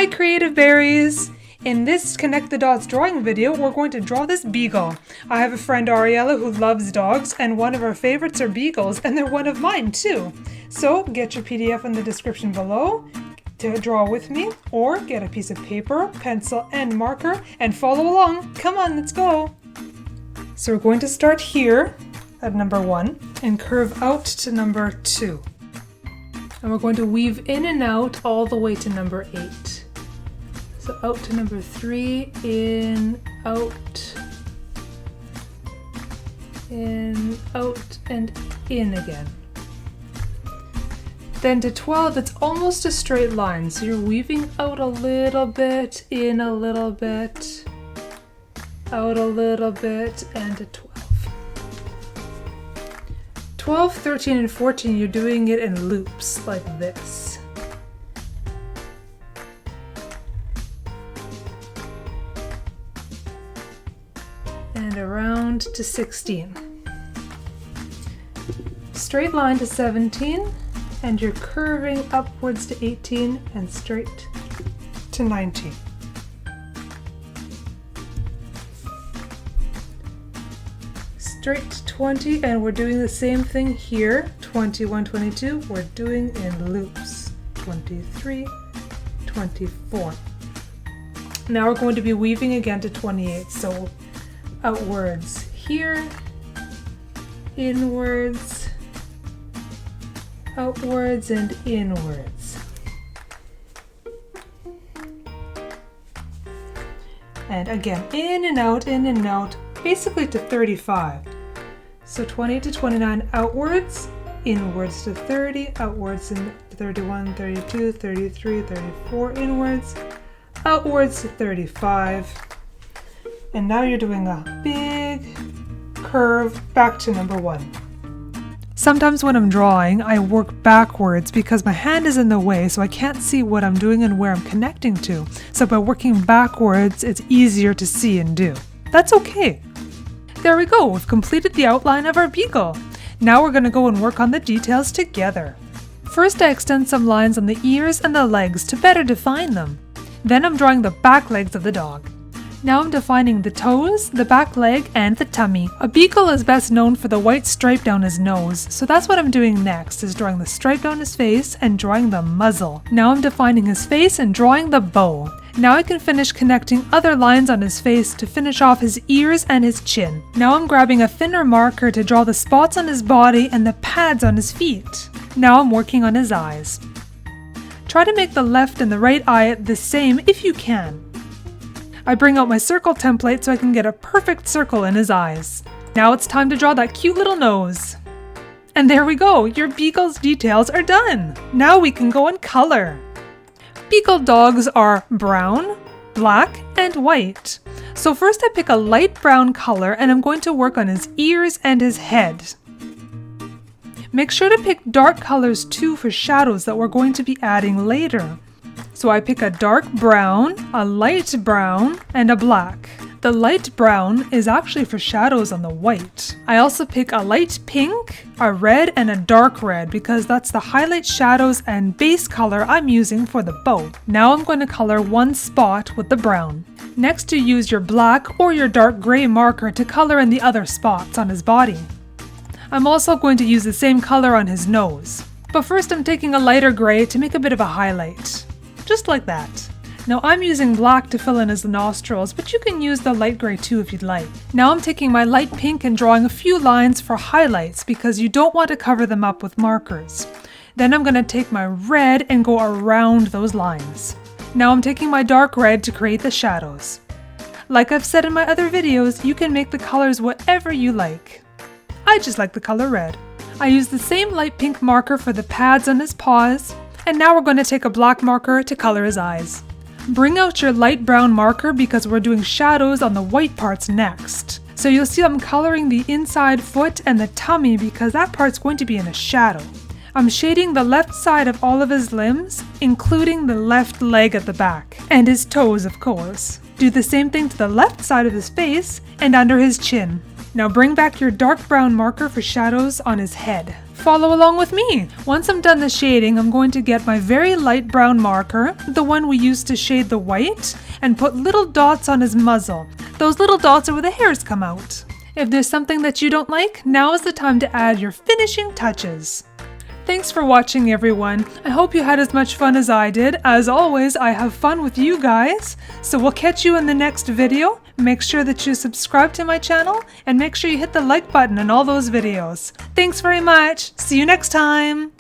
creative berries! In this Connect the Dots drawing video, we're going to draw this beagle. I have a friend Ariella who loves dogs, and one of her favorites are beagles, and they're one of mine too. So get your PDF in the description below to draw with me, or get a piece of paper, pencil, and marker, and follow along. Come on, let's go! So we're going to start here at number 1 and curve out to number 2. And we're going to weave in and out all the way to number 8. So out to number 3, in, out, and in again. Then to 12, it's almost a straight line. So you're weaving out a little bit, in a little bit, out a little bit, and to 12. 12, 13, and 14, you're doing it in loops like this. And around to 16. Straight line to 17, and you're curving upwards to 18 and straight to 19. Straight to 20, and we're doing the same thing here. 21, 22, we're doing in loops. 23, 24. Now we're going to be weaving again to 28, so outwards here, inwards, outwards, and inwards. And again, in and out, basically to 35. So 20 to 29 outwards, inwards to 30, outwards and 31, 32, 33, 34, inwards, outwards to 35. And now you're doing a big curve back to number 1. Sometimes when I'm drawing, I work backwards because my hand is in the way, so I can't see what I'm doing and where I'm connecting to. So by working backwards, it's easier to see and do. That's okay. There we go, we've completed the outline of our beagle. Now we're going to go and work on the details together. First, I extend some lines on the ears and the legs to better define them. Then I'm drawing the back legs of the dog. Now I'm defining the toes, the back leg, and the tummy. A beagle is best known for the white stripe down his nose, so that's what I'm doing next, is drawing the stripe down his face and drawing the muzzle. Now I'm defining his face and drawing the bow. Now I can finish connecting other lines on his face to finish off his ears and his chin. Now I'm grabbing a thinner marker to draw the spots on his body and the pads on his feet. Now I'm working on his eyes. Try to make the left and the right eye the same if you can. I bring out my circle template so I can get a perfect circle in his eyes. Now it's time to draw that cute little nose. And there we go, your beagle's details are done. Now we can go and color. Beagle dogs are brown, black, and white. So first I pick a light brown color and I'm going to work on his ears and his head. Make sure to pick dark colors too for shadows that we're going to be adding later. So I pick a dark brown, a light brown, and a black. The light brown is actually for shadows on the white. I also pick a light pink, a red, and a dark red because that's the highlight shadows and base color I'm using for the bow. Now I'm going to color one spot with the brown. Next, you use your black or your dark gray marker to color in the other spots on his body. I'm also going to use the same color on his nose. But first I'm taking a lighter gray to make a bit of a highlight. Just like that. Now I'm using black to fill in his nostrils, but you can use the light gray too if you'd like. Now I'm taking my light pink and drawing a few lines for highlights because you don't want to cover them up with markers. Then I'm going to take my red and go around those lines. Now I'm taking my dark red to create the shadows. Like I've said in my other videos, you can make the colors whatever you like. I just like the color red. I use the same light pink marker for the pads on his paws, and now we're going to take a black marker to color his eyes. Bring out your light brown marker because we're doing shadows on the white parts next. So you'll see I'm coloring the inside foot and the tummy because that part's going to be in a shadow. I'm shading the left side of all of his limbs, including the left leg at the back, and his toes of course. Do the same thing to the left side of his face and under his chin. Now bring back your dark brown marker for shadows on his head. Follow along with me. Once I'm done the shading, I'm going to get my very light brown marker, the one we used to shade the white, and put little dots on his muzzle. Those little dots are where the hairs come out. If there's something that you don't like, now is the time to add your finishing touches. Thanks for watching, everyone. I hope you had as much fun as I did. As always, I have fun with you guys. So we'll catch you in the next video. Make sure that you subscribe to my channel and make sure you hit the like button on all those videos. Thanks very much. See you next time.